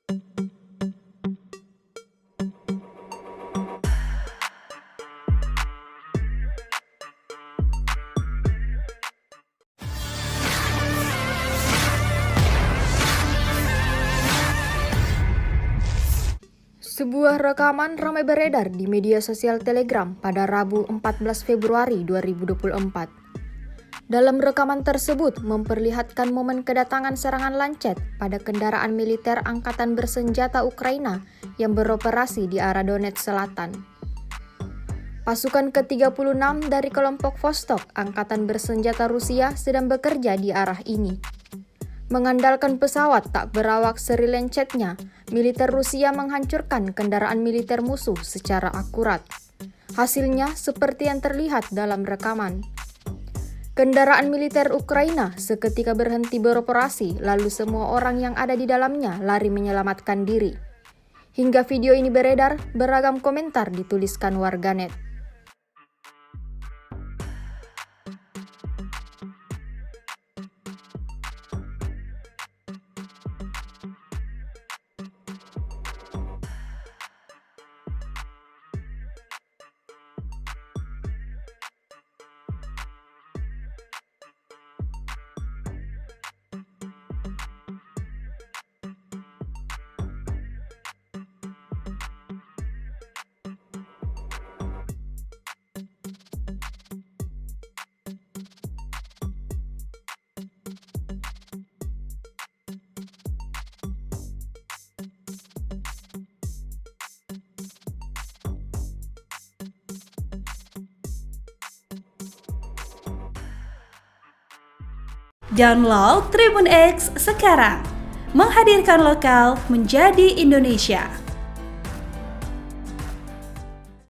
Sebuah rekaman ramai beredar di media sosial Telegram pada Rabu 14 Februari 2024. Dalam rekaman tersebut memperlihatkan momen kedatangan serangan Lancet pada kendaraan militer angkatan bersenjata Ukraina yang beroperasi di arah Donetsk Selatan. Pasukan ke-36 dari kelompok Vostok angkatan bersenjata Rusia sedang bekerja di arah ini. Mengandalkan pesawat tak berawak seri Lancetnya, militer Rusia menghancurkan kendaraan militer musuh secara akurat. Hasilnya seperti yang terlihat dalam rekaman. Kendaraan militer Ukraina seketika berhenti beroperasi, lalu semua orang yang ada di dalamnya lari menyelamatkan diri. Hingga video ini beredar, beragam komentar dituliskan warganet. Download Tribun X sekarang, menghadirkan lokal menjadi Indonesia.